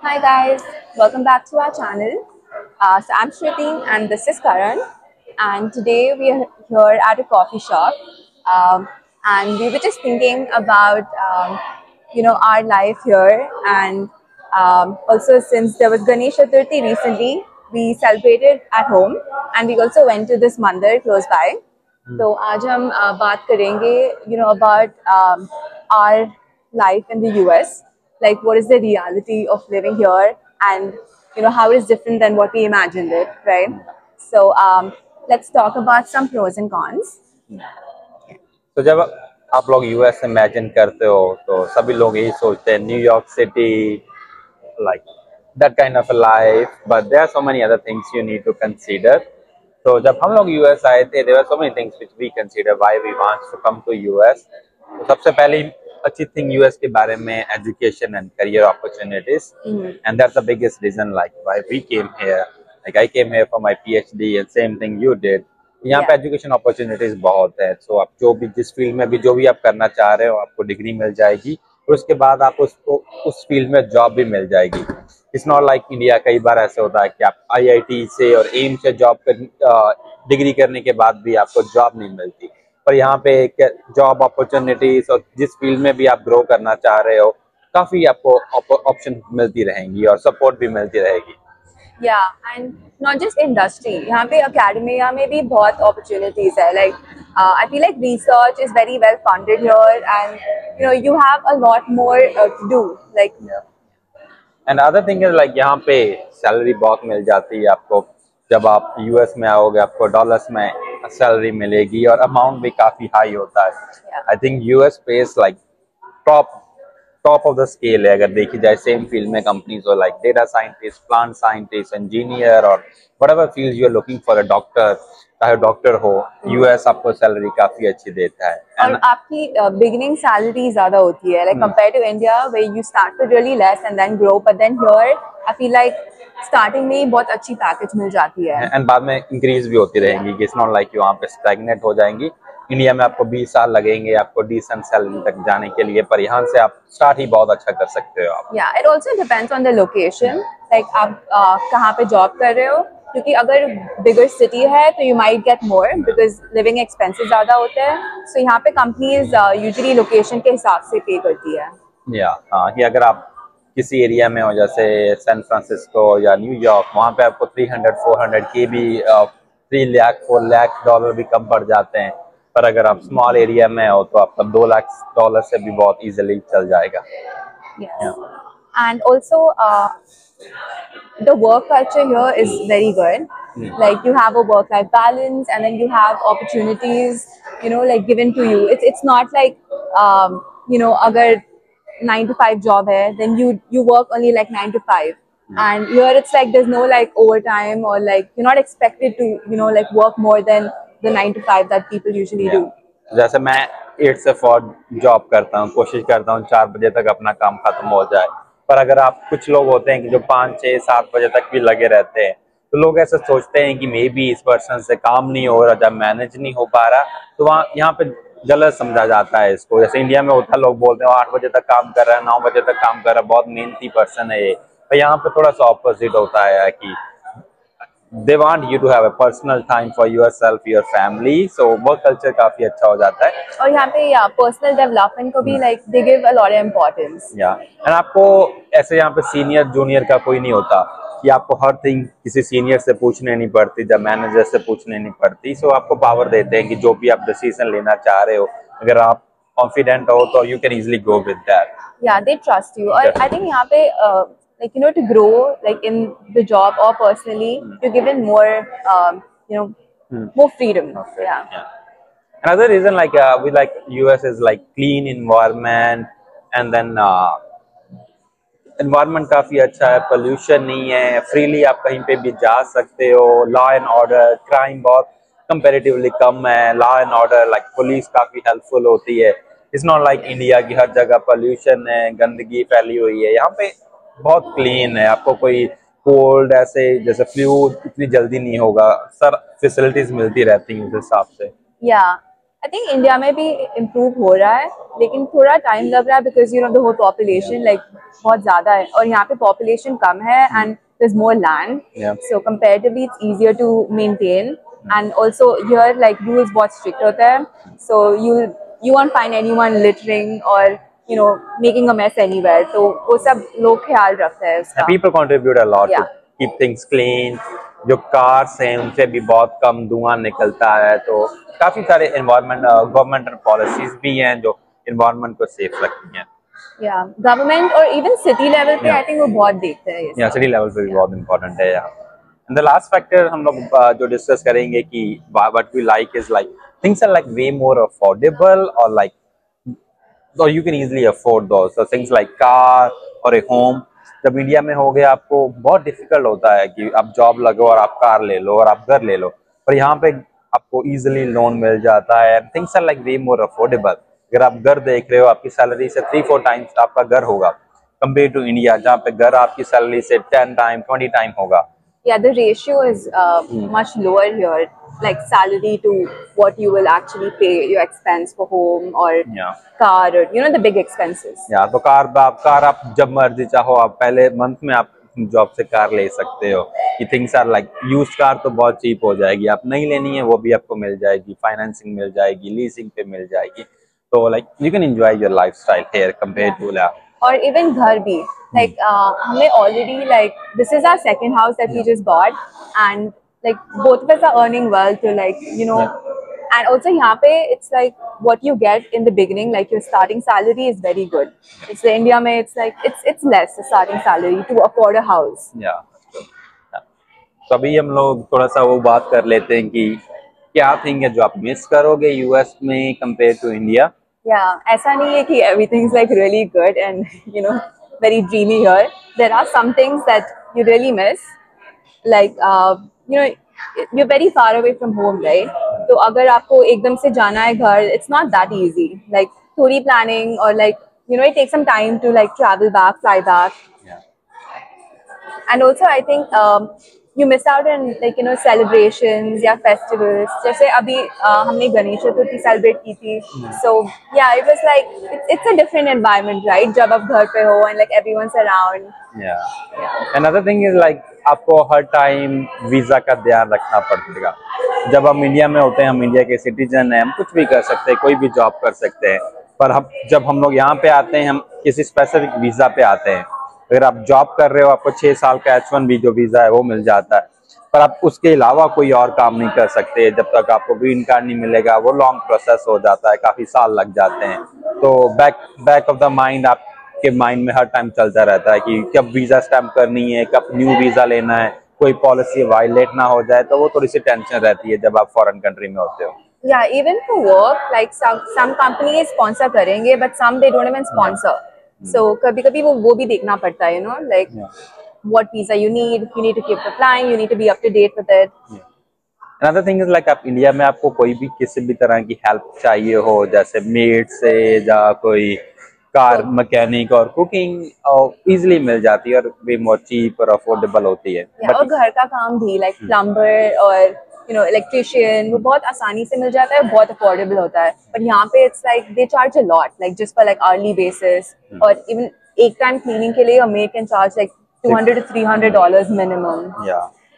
Hi guys, welcome back to our channel. So I'm Shruti and this is Karan, and today we are here at a coffee shop, and we were just thinking about our life here, and also since there was Ganesh Chaturthi recently, we celebrated at home, and we also went to this mandir close by. तो आज हम बात करेंगे about our life in the US, like what is the reality of living here, and how it is different than what we imagined it, right? So let's talk about some pros and cons. तो जब आप लोग US imagine करते हो तो सभी लोग यही सोचते हैं New York city like that kind of life but there are so many other things you need to consider. तो जब हम लोग यूएस आए थे there are so many things which we consider why we want to come to US. तो सबसे पहली अच्छी थिंग यूएस के बारे में education and career opportunities and that's the biggest reason like why we came here. Like I came here for my PhD and same thing you did. यहाँ पे education opportunities बहुत है। सो आप जो भी जिस फील्ड में भी जो भी आप करना चाह रहे हो आपको डिग्री मिल जाएगी और उसके बाद आप उसको उस फील्ड में जॉब भी मिल जाएगी। It's not like India. कई बार ऐसे होता है कि आप आईआईटी से और एम से जॉब कर डिग्री करने के बाद भी आपको जॉब नहीं मिलती, पर यहाँ पे जॉब अपॉर्चुनिटीज और जिस फील्ड में भी आप ग्रो करना चाह रहे हो काफी आपको ऑप्शन मिलती रहेंगी और सपोर्ट भी मिलती रहेगी। Yeah, and not just industry. यहाँ पे academia में भी बहुत opportunities है. Like I feel like research is very well funded here, and you have a lot more to do. Like and other thing is like यहाँ पे salary बहुत मिल जाती है आपको। जब आप यूएस में आओगे आपको डॉलर्स में सैलरी मिलेगी और अमाउंट भी काफी हाई होता है। I think US pays like top top of the scale है अगर देखी जाए सेम फील्ड में कंपनीज हो like data scientist, plant scientist, engineer और whatever field you are looking for a doctor, चाहे डॉक्टर हो, यूएस आपको सैलरी काफी अच्छी देता है। और आपकी बिगिनिंग सैलरी ज्यादा होती है, like compare to India where you start with really less and then grow, but then here I feel like starting में ही बहुत अच्छी पैकेज मिल जाती है एंड बाद में इंक्रीज भी होती रहेंगी कि इट्स नॉट लाइक वहाँ पे स्टैग्नेट हो जाएंगी। इंडिया में आपको 20 साल लगेंगे आपको डिसेंट सैलरी तक जाने के लिए, पर यहाँ से आप स्टार्ट ही बहुत अच्छा कर सकते हो आप। या it also depends on the location, like आप कहाँ पे जॉब कर रहे हो, क्योंकि अगर बिगर सिटी है तो you might get more because living expenses ज्यादा होते हैं। सो यहाँ पे कंपनीज यूजुअली लोकेशन के हिसाब से पे करती है। या हाँ, कि अगर आप किसी एरिया में हो जैसे सैन फ्रांसिस्को या न्यूयॉर्क, वहाँ पे आपको 300-400 के भी 3 लाख 4 लाख डॉलर भी कम पड़ जाते हैं, पर अगर आप स्मॉल एरिया में हो तो आपका 2 लाख डॉलर से भी बहुत इजीली चल जाएगा। And also the work culture here is very good. Like you have a work-life balance, and then you have opportunities, like given to you. It's not like agar 9 to 5 job hai, then you work only like 9 to 5. And here it's like there's no like overtime, or like you're not expected to like work more than the 9 to 5 that people usually do. जैसे मैं 8 से 4 job करता हूँ, कोशिश करता हूँ 4 बजे तक अपना काम खत्म हो जाए, पर अगर आप कुछ लोग होते हैं कि जो 5 6 7 बजे तक भी लगे रहते हैं, तो लोग ऐसे सोचते हैं कि मे बी इस पर्सन से काम नहीं हो रहा, जब मैनेज नहीं हो पा रहा, तो वहाँ यहाँ पे गलत समझा जाता है इसको। जैसे इंडिया में होता है लोग बोलते हैं 8 बजे तक काम कर रहा है, 9 बजे तक काम कर रहा है, बहुत मेहनती पर्सन है ये। तो यहाँ पे थोड़ा सा ऑपोजिट होता है कि they want you to have a personal time for yourself, your family, so work culture काफी अच्छा हो जाता है। और यहाँ पे पर्सनल डेवलपमेंट को भी like they give a lot of importance. And आपको ऐसे यहाँ पे सीनियर जूनियर का कोई नहीं होता कि आपको हर थिंग किसी सीनियर से पूछने नहीं पड़ती, जब मैनेजर से पूछने नहीं पड़ती। सो आपको पावर देते हैं कि जो भी आप डिसीजन लेना चाह रहे हो, अगर आप कॉन्फिडेंट हो तो you can easily go with that. Yeah, they trust you. और I think यहाँ पे like to grow like in the job or personally, you're given more more freedom. Yeah. Another reason like we like US is like clean environment, and then environment काफी अच्छा है, pollution नहीं है, freely आप कहीं पे भी जा सकते हो, law and order, crime बहुत comparatively कम है, law and order like police काफी helpful होती है। It's not like India की हर जगह pollution है, गंदगी फैली हुई है। यहाँ पे बहुत क्लीन है, आपको कोई कोल्ड ऐसे जैसे फ्लू इतनी जल्दी नहीं होगा, सर फैसिलिटीज मिलती रहती हैं उस हिसाब से। Yeah, आई थिंक इंडिया में भी इम्प्रूव हो रहा है, लेकिन थोड़ा टाइम लग रहा है because the whole population like बहुत ज़्यादा है और यहाँ पे पॉपुलेशन कम है and there's more land. Yeah. So comparatively it's easier to maintain. And also here like rules बहुत strict होता है. So you won't find anyone littering or making a mess anywhere. So वो सब लोग ख्याल रखते हैं उसका. People contribute a lot to keep things clean. जो कार्स हैं उनसे भी बहुत कम धुआं निकलता है, तो काफी सारे गवर्नमेंटल पॉलिसीज भी हैं जो एनवायरनमेंट को सेफ रखती हैं. गवर्नमेंट और इवन सिटी लेवल पे आई थिंक वो बहुत देखते हैं ये. सिटी लेवल पे भी बहुत इम्पोर्टेंट है. एंड द लास्ट फैक्टर हम लोग जो डिस्कस करेंगे कि what we like is like things are like way more affordable और like so you can easily afford those. So things like car और एक home. जब इंडिया में हो गया आपको बहुत डिफिकल्ट होता है कि आप जॉब लगो और आप कार ले लो और आप घर ले लो, पर यहाँ पे आपको इजीली लोन मिल जाता है. Things are like way more affordable. अगर आप घर देख रहे हो, आपकी सैलरी से 3-4 टाइम्स आपका घर होगा कंपेयर टू इंडिया, जहाँ पे घर आपकी सैलरी से 10 टाइम 20 टाइम होगा. Yeah, the ratio is much lower here, like salary to what you will actually pay your expense for home or car or the big expenses. तो car आप जब मर्जी चाहो आप पहले मंथ में आप जॉब से कार ले सकते हो. कि things are like used car तो बहुत चीप हो जाएगी, आप नहीं लेनी है वो भी आपको मिल जाएगी, फाइनेंसिंग मिल जाएगी, लीजिंग पे मिल जाएगी. तो like you can enjoy your lifestyle here compare to और इवन घर भी लाइक हमें already like this is our second house that we just bought and like both of us are earning well too like and also यहाँ पे it's like what you get in the beginning like your starting salary is very good. It's India में it's like it's less starting salary to afford a house. तो अभी हम लोग थोड़ा सा वो बात कर लेते हैं कि क्या थिंग है जो आप मिस करोगे यूएस में कंपेयर टू इंडिया. ऐसा नहीं है कि everything is like really good and very dreamy here. There are some things that you really miss, like you're very far away from home, right? तो अगर आपको एकदम से जाना है घर, it's not that easy. Like थोड़ी planning or like it takes some time to like travel back, fly back. And also I think you miss out on like celebrations या festivals. जैसे अभी हमने गणेश चतुर्थी सेलिब्रेट की थी. So yeah, it was like it's a different environment, right? जब आप घर पे हो and like everyone's around. Another thing is like आपको हर टाइम वीजा का ध्यान रखना पड़ेगा. जब हम इंडिया में होते हैं, हम इंडिया के सिटीजन हैं, हम कुछ भी कर सकते हैं, कोई भी जॉब कर सकते हैं. पर जब हम लोग यहाँ पे आते हैं, हम किसी स्पेसिफिक वीजा पे आते हैं. अगर आप जॉब कर रहे हो, आपको 6 साल का H1B जो वीजा है वो मिल जाता है, पर आप उसके अलावा कोई और काम नहीं कर सकते जब तक आपको ग्रीन कार्ड नहीं मिलेगा. वो लॉन्ग प्रोसेस हो जाता है, काफी साल लग जाते हैं. तो बैक ऑफ द माइंड आपके माइंड में हर टाइम चलता रहता है कि कब वीजा स्टैम्प करनी है, कब न्यू वीजा लेना है, कोई पॉलिसी वायलेट ना हो जाए. तो वो थोड़ी सी टेंशन रहती है जब आप फॉरेन कंट्री में होते हो. Yeah, even for work, like some companies sponsor करेंगे, but some they don't even sponsor. So कभी-कभी वो भी देखना पड़ता है, like what visa you need to keep applying, you need to be up to date with it. Another thing is like आप India में आपको कोई भी किसी भी तरह की हेल्प चाहिए हो, जैसे मेड से या कोई कार मैकेनिक और कुकिंग इजीली मिल जाती है और भी मोर चीप और अफोर्डेबल होती है. और घर का काम भी लाइक प्लम्बर और इलेक्ट्रिशियन वो बहुत आसानी से मिल जाता है, बहुत अफोर्डेबल होता है. पर यहाँ पे it's like they charge a lot, like just for like hourly basis. और इवन एक टाइम क्लीनिंग के लिए a maid can charge like $200 to $300 minimum.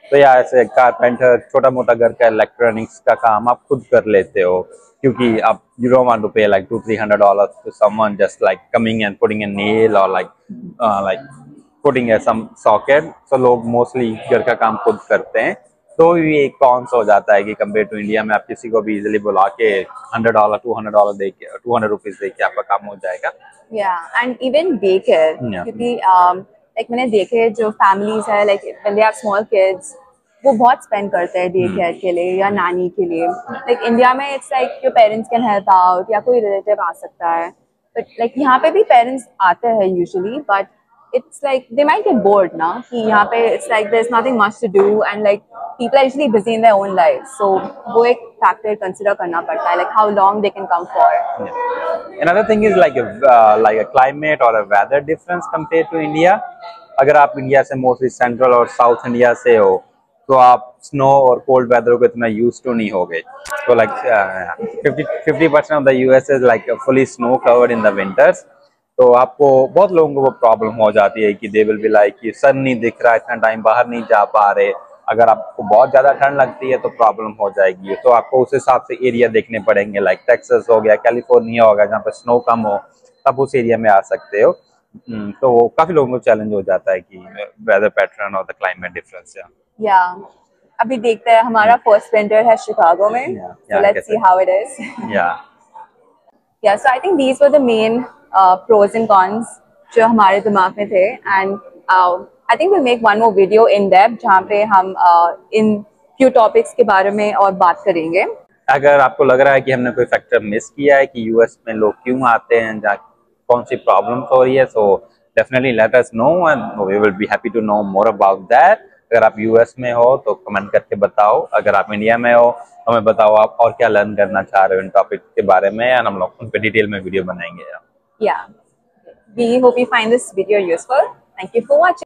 तो ऐसे कारपेंटर, छोटा मोटा घर का इलेक्ट्रॉनिक्स का काम आप खुद कर लेते हो, क्योंकि आप you don't want to pay like $200-300 to someone just like coming and putting a nail or like putting some socket. So लोग मोस्टली घर का काम खुद करते हैं. तो ये एक कॉन्स हो जाता है कि कंपेयर टू इंडिया में आप किसी को भी इजीली बुला के $100 $200 दे के ₹200 दे के आपका काम हो जाएगा. एंड इवन डे केयर, क्योंकि लाइक मैंने देखे जो फैमिलीज है like when they have small kids वो बहुत स्पेंड करते हैं डे केयर के लिए या नानी के लिए. लाइक इंडिया में it's like your parents can help out या कोई रिलेटिव आ सकता है. बट लाइक यहाँ पे भी पेरेंट्स आते हैं usually, but it's like they might get bored now कि यहाँ पे it's like there's nothing much to do and like people are usually busy in their own lives. So वो एक factor consider करना पड़ता है, like how long they can come for. Another thing is like a climate or a weather difference compared to India. अगर आप India से mostly central और south India से हो तो आप स्नो और कोल्ड वेदर को इतना यूज टू नहीं हो गए। तो like 50% of the US is like fully snow covered in the winters. तो आपको बहुत लोगों को वो प्रॉब्लम हो जाती है कि दे विल बी लाइक कि सन नहीं दिख रहा, इतना टाइम बाहर नहीं जा पा रहे। अगर आपको बहुत ज्यादा ठंड लगती है तो प्रॉब्लम हो जाएगी। तो आपको उस हिसाब से एरिया देखने पड़ेंगे, लाइक टेक्सास हो गया, कैलिफोर्निया हो गया, जहाँ पे स्नो कम हो, तब उस एरिया में आ सकते हो। तो काफी लोगों को चैलेंज हो जाता है कि वेदर पैटर्न और द क्लाइमेट डिफरेंस। या अभी देखते हैं, हमारा फर्स्ट विंटर है शिकागो में, so let's see how it is. Yeah, so I think these were the main pros and cons जो हमारे दिमाग में थे, and I think we'll make one more video in depth जहाँ पे हम इन few topics के बारे में और बात करेंगे। अगर आपको लग रहा है कि हमने कोई फैक्टर मिस किया है कि यूएस में लोग क्यों आते हैं, कौन सी प्रॉब्लम्स हो रही है, so definitely let us know and we will be happy to know more about that. अगर आप यूएस में हो तो कमेंट करके बताओ, अगर आप इंडिया में हो तो हमें बताओ आप और क्या लर्न करना चाह रहे हो इन टॉपिक के बारे में, एंड हम लोग उन पे डिटेल में वीडियो बनाएंगे। Yeah, we hope you find this video useful. Thank you for watching.